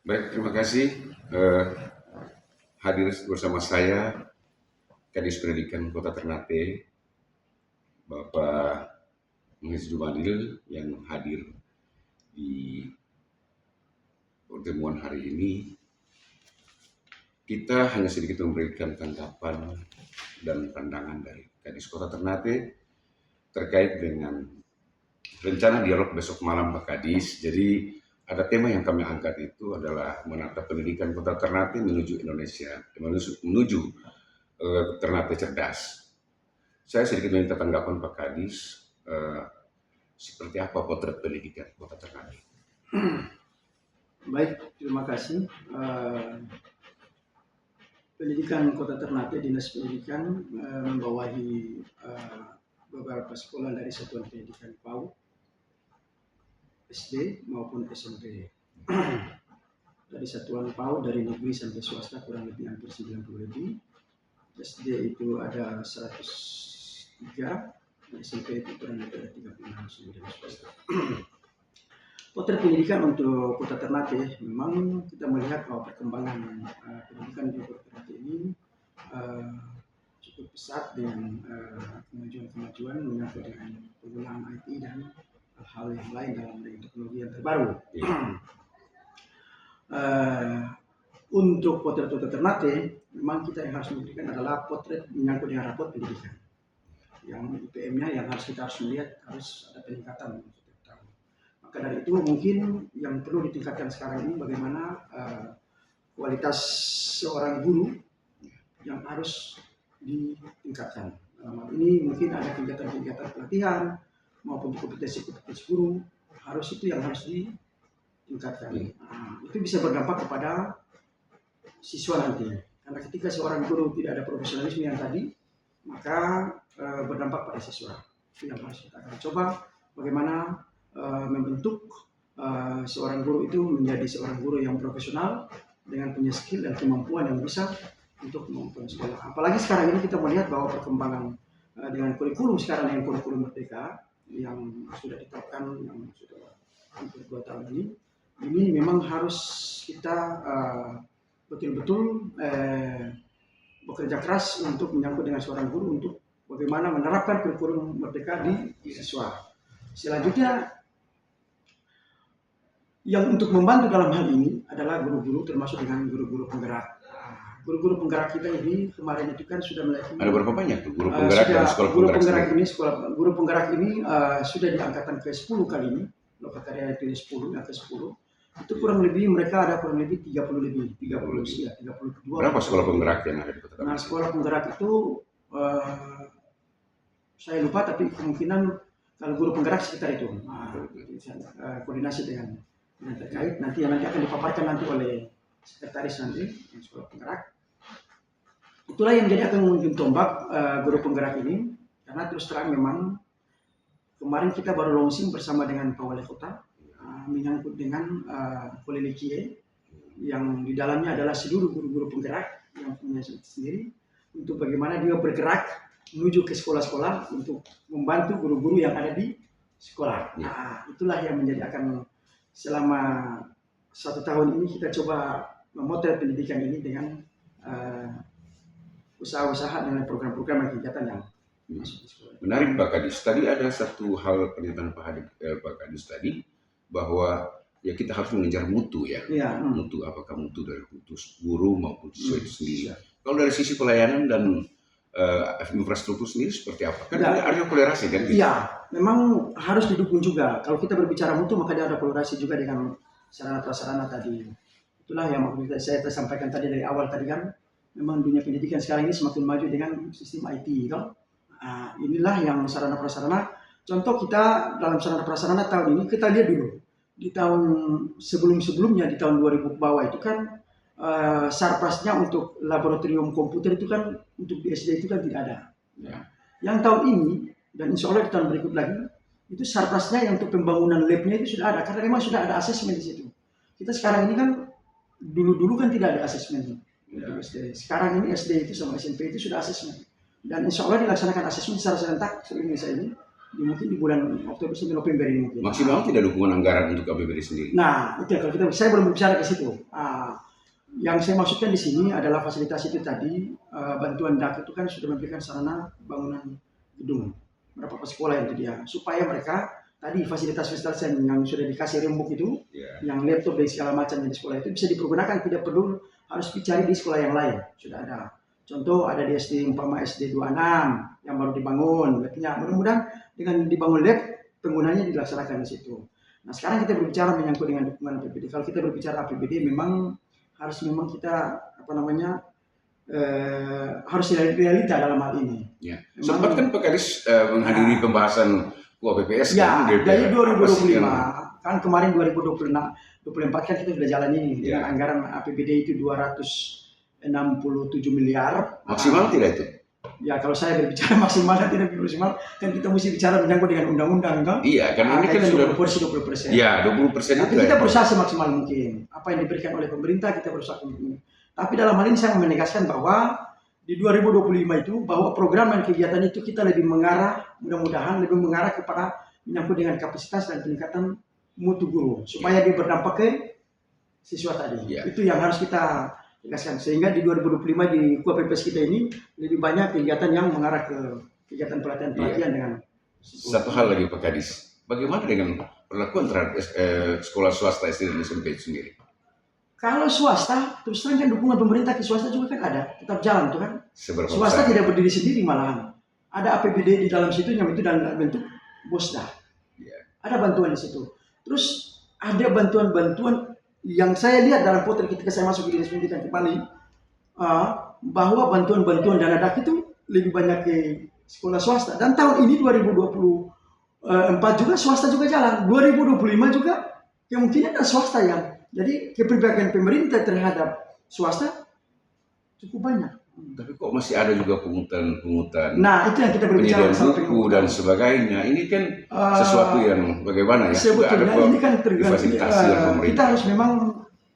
Baik, terima kasih hadir bersama saya Kadis Pendidikan Kota Ternate, Bapak Muiz Jumanil yang hadir di pertemuan hari ini. Kita hanya sedikit memberikan tanggapan dan pandangan dari Kadis Kota Ternate terkait dengan rencana dialog besok malam Pak Kadis. Jadi ada tema yang kami angkat itu adalah menata pendidikan Kota Ternate menuju Indonesia, menuju Ternate cerdas. Saya sedikit minta tanggapan Pak Kadis, seperti apa potret pendidikan Kota Ternate? Baik, terima kasih. Pendidikan Kota Ternate, Dinas Pendidikan membawahi beberapa sekolah dari Satuan Pendidikan PAUD, SD maupun SMP. Dari Satuan PAUD dari negeri sampai swasta kurang lebih hampir 90 lebih. SD itu ada 103, SMP itu kurang lebih ada 36 dari swasta. Potret pendidikan untuk Kota Ternate, memang kita melihat bahwa perkembangan pendidikan di Kota Ternate ini cukup pesat dengan kemajuan-kemajuan menyangkut dengan penggunaan IT dan hal yang lain dalam teknologi yang terbaru. Untuk potret Kota Ternate, memang kita yang harus memberikan adalah potret menyangkut dengan rapot pendidikan. Yang IPM-nya yang kita harus melihat harus ada peningkatan. Maka dari itu mungkin yang perlu ditingkatkan sekarang ini bagaimana kualitas seorang guru yang harus ditingkatkan. Dalam hal ini mungkin ada kegiatan-kegiatan pelatihan maupun kompetensi-kompetensi guru itu yang harus ditingkatkan. Itu bisa berdampak kepada siswa nanti. Karena ketika seorang guru tidak ada profesionalisme yang tadi, maka berdampak pada siswa. Itu yang harus kita akan coba bagaimana membentuk seorang guru itu menjadi seorang guru yang profesional dengan punya skill dan kemampuan yang bisa untuk membangun sekolah. Apalagi sekarang ini kita melihat bahwa perkembangan dengan kurikulum sekarang yang kurikulum merdeka yang sudah diterapkan yang sudah hampir 2 tahun ini memang harus kita betul-betul bekerja keras untuk menyangkut dengan seorang guru untuk bagaimana menerapkan kurikulum merdeka di siswa. Selanjutnya yang untuk membantu dalam hal ini adalah guru-guru, termasuk dengan guru-guru penggerak. Guru-guru penggerak kita ini kemarin itu kan sudah mulai. Ada berapa banyak tuh guru penggerak dan sekolah penggerak? Guru penggerak ini sudah di angkatan ke-10 kali ini, lokakarya itu 10, yang ke-10. Itu kurang lebih mereka ada kurang lebih 32. Berapa sekolah penggerak yang ada di Kota Ternate? Nah, sekolah penggerak itu saya lupa, tapi kemungkinan kalau guru penggerak sekitar itu. Koordinasi dengan terkait nanti akan dipaparkan nanti oleh sekretaris nanti yang sekolah penggerak. Itulah yang jadi akan mengunjung tombak guru penggerak ini, karena terus terang memang kemarin kita baru launching bersama dengan Pak Wali Kota menyangkut dengan Kolelikie yang di dalamnya adalah seluruh guru-guru penggerak yang punya sendiri untuk bagaimana dia bergerak menuju ke sekolah-sekolah untuk membantu guru-guru yang ada di sekolah. Nah, itulah yang menjadi akan selama 1 tahun ini kita coba memotret pendidikan ini dengan usaha-usaha dengan program-program dan kegiatan yang masuk di sekolah. Menarik Pak Kadis. Tadi ada satu hal pernyataan Pak Kadis tadi bahwa ya kita harus mengejar mutu ya. Mutu, apakah mutu dari guru maupun siswa itu sendiri. Kalau dari sisi pelayanan dan infrastruktur sendiri seperti apa? Kan ada kolerasi kan? Iya, memang harus didukung juga. Kalau kita berbicara mutu maka dia ada kolerasi juga dengan sarana prasarana tadi. Itulah yang saya sampaikan tadi dari awal tadi kan. Memang dunia pendidikan sekarang ini semakin maju dengan sistem IT kan. Inilah yang sarana prasarana. Contoh kita dalam sarana prasarana tahun ini kita lihat dulu. Di tahun sebelum-sebelumnya di tahun 2000 ke bawah itu kan sarprasnya untuk laboratorium komputer itu kan untuk di SD itu kan tidak ada. Yang tahun ini dan insya Allah di tahun berikut lagi itu sarprasnya yang untuk pembangunan labnya itu sudah ada karena memang sudah ada asesmen di situ. Kita sekarang ini kan dulu kan tidak ada asesmen. Sekarang ini SD itu sama SMP itu sudah asesmen dan insya Allah dilaksanakan asesmen secara serentak seluruh Indonesia ini mungkin di bulan Oktober sampai November ini mungkin. Maksimal tidak dukungan anggaran untuk APBD sendiri. Nah, itu kalau saya belum bicara ke situ. Yang saya maksudkan di sini adalah fasilitas itu tadi, bantuan DAK itu kan sudah memberikan sarana bangunan gedung beberapa sekolah yang dia supaya mereka tadi fasilitas-fasilitas yang sudah dikasih rembuk itu, yang laptop dan segala macam di sekolah itu bisa dipergunakan, tidak perlu harus dicari di sekolah yang lain. Sudah ada. Contoh ada di SD umpama SD 26 yang baru dibangun, labnya mudah-mudahan dengan dibangun lab penggunanya dilaksanakan di situ. Nah sekarang kita berbicara menyangkut dengan dukungan APBD. Kalau kita berbicara APBD memang kita harus realita dalam hal ini. Ya. Sempat kan Pak Kadis menghadiri pembahasan UAPPS ya, kan, dari 2025 kan kemarin 2024 kan kita sudah jalan ini dengan anggaran APBD itu 267 miliar. Maksimal tidak itu? Ya kalau saya berbicara maksimal dan tidak maksimal kan kita mesti bicara menyangkut dengan undang-undang kan? Iya, kan ini kan sudah 20%. Ya, 20%. Tapi kita berusaha semaksimal mungkin. Apa yang diberikan oleh pemerintah kita berusaha mungkin. Tapi dalam hal ini saya menegaskan bahwa di 2025 itu bahwa program dan kegiatan itu kita lebih mengarah, mudah-mudahan lebih mengarah kepada menyangkut dengan kapasitas dan peningkatan mutu guru supaya dia berdampak ke siswa tadi. Itu yang harus kita tegaskan sehingga di 2025 di KUAPPS kita ini lebih banyak kegiatan yang mengarah ke kegiatan pelatihan dengan satu hal lagi Pak Kadis, bagaimana dengan perlakuan terhadap sekolah swasta SD dan SMP sendiri? Kalau swasta, terus terang kan dukungan pemerintah ke swasta juga kan ada, tetap jalan tuh kan. Swasta tidak berdiri sendiri malahan. Ada APBD di dalam situ yang itu dalam bentuk bosda. Ada bantuan di situ. Terus ada bantuan-bantuan yang saya lihat dalam potret ketika saya masuk di Dinas Pendidikan kembali, bahwa bantuan-bantuan dana DAK itu lebih banyak ke sekolah swasta. Dan tahun ini 2024 juga swasta juga jalan. 2025 juga kemungkinan ada swasta yang jadi keberpihakan pemerintah terhadap swasta cukup banyak. Tapi kok masih ada juga pungutan-pungutan. Nah itu yang kita berbicara sama buku dan sebagainya. Ini kan sesuatu yang bagaimana ya? Sebetulnya ini kan tergantung. Pemerintah. Kita harus memang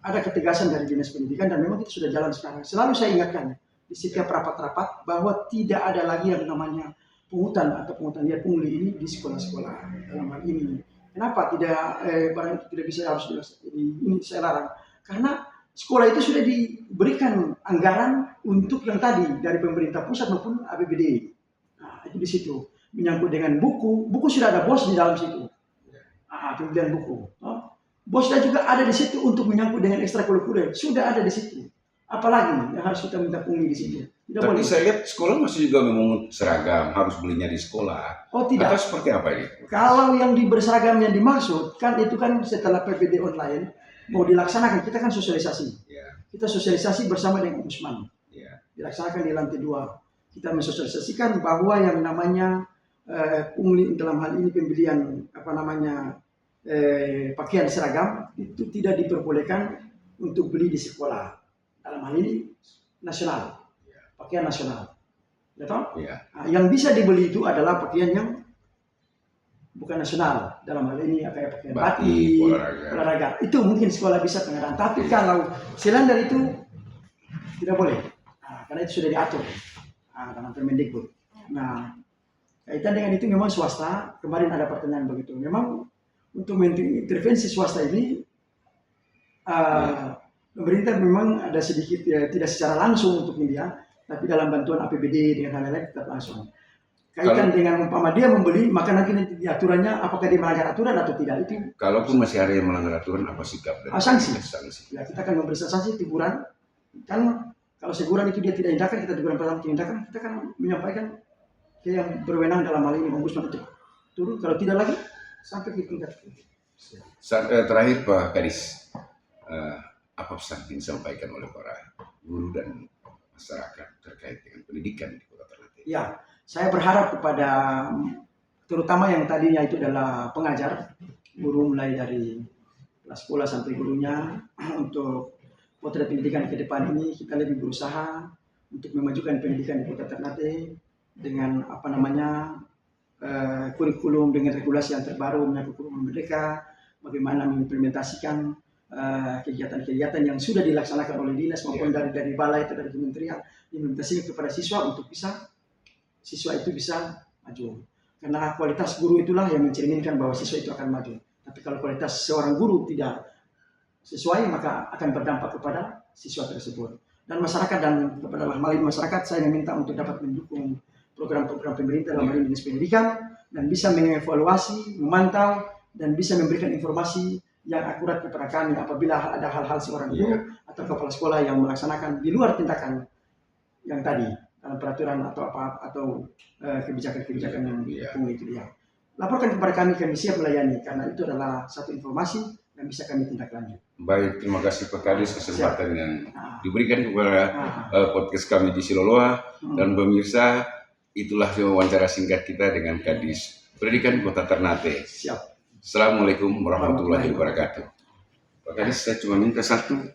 ada ketegasan dari Dinas Pendidikan dan memang kita sudah jalan sekarang. Selalu saya ingatkan di setiap rapat-rapat bahwa tidak ada lagi yang namanya pungutan atau pungutan liar pungli ini di sekolah-sekolah dalam hal ini. Kenapa tidak barang itu tidak bisa harus ini saya larang? Karena sekolah itu sudah diberikan anggaran untuk yang tadi dari pemerintah pusat maupun APBD. Nah, itu di situ menyangkut dengan buku sudah ada bos di dalam situ. Pembelian buku. Bosnya juga ada di situ untuk menyangkut dengan ekstrakurikuler, sudah ada di situ. Apalagi yang harus kita minta pungli di situ. Tapi saya lihat sekolah masih juga memungut seragam, harus belinya di sekolah. Oh tidak. Atau seperti apa ini? Kalau yang berseragam yang dimaksud, kan itu kan setelah PPD online mau dilaksanakan, kita kan sosialisasi. Kita sosialisasi bersama dengan Ombudsman. Dilaksanakan di lantai 2. Kita mensosialisasikan bahwa yang namanya pungli dalam hal ini pembelian pakaian seragam itu tidak diperbolehkan untuk beli di sekolah. Dalam hal ini nasional. Pakaian nasional. Ya toh? Yang bisa dibeli itu adalah pakaian yang bukan nasional. Dalam hal ini kayak pakaian batik, olahraga. Itu mungkin sekolah bisa pengadaan. Tapi kalau selain dari itu tidak boleh. Karena itu sudah diatur dalam Permendikbud. Nah, kaitan dengan itu memang swasta. Kemarin ada pertanyaan begitu. Memang untuk mengintervensi swasta ini pemerintah memang ada sedikit tidak secara langsung untuk India, tapi dalam bantuan APBD dengan hal lain tetap langsung. Kaitan dengan umpama dia membeli, maka nanti aturannya apakah dia melanggar aturan atau tidak itu. Kalaupun masih ada yang melanggar aturan, apa sikap dari sanksi? Ya kita akan memberi sanksi teguran. Kan kalau teguran itu dia tidak tindakan, kita teguran pertama tindakan, kita akan menyampaikan ke yang berwenang dalam hal ini Ombudsman itu turun. Kalau tidak lagi sampai ke tingkat. Terakhir Pak Kadis, apa pesan yang disampaikan oleh para guru dan masyarakat terkait dengan pendidikan di Kota Ternate? Ya, saya berharap kepada terutama yang tadinya itu adalah pengajar, guru mulai dari kelas sekolah sampai gurunya, untuk potret pendidikan ke depan ini kita lebih berusaha untuk memajukan pendidikan di Kota Ternate dengan kurikulum dengan regulasi yang terbaru menyangkut kurikulum mereka, bagaimana mengimplementasikan kegiatan-kegiatan yang sudah dilaksanakan oleh dinas maupun dari balai atau dari kementerian, implementasinya kepada siswa untuk bisa siswa itu bisa maju. Karena kualitas guru itulah yang mencerminkan bahwa siswa itu akan maju. Tapi kalau kualitas seorang guru tidak sesuai, maka akan berdampak kepada siswa tersebut. Dan masyarakat, dan kepada hal masyarakat saya meminta untuk dapat mendukung program-program pemerintah dalam hal ini dinas pendidikan, dan bisa mengevaluasi, memantau, dan bisa memberikan informasi yang akurat kepada kami apabila ada hal-hal seorang guru atau kepala sekolah yang melaksanakan di luar tindakan yang tadi dalam peraturan atau apa atau kebijakan-kebijakan yang didukung itu dia. Laporkan kepada kami siap melayani, karena itu adalah satu informasi yang bisa kami tindak lanjut. Baik, terima kasih Pak Kadis kesempatan yang diberikan kepada podcast kami di Siloloa. Dan pemirsa, itulah wawancara singkat kita dengan Kadis Pendidikan Kota Ternate. Siap. Assalamualaikum warahmatullahi wabarakatuh. Pak Kadis, saya cuma minta satu.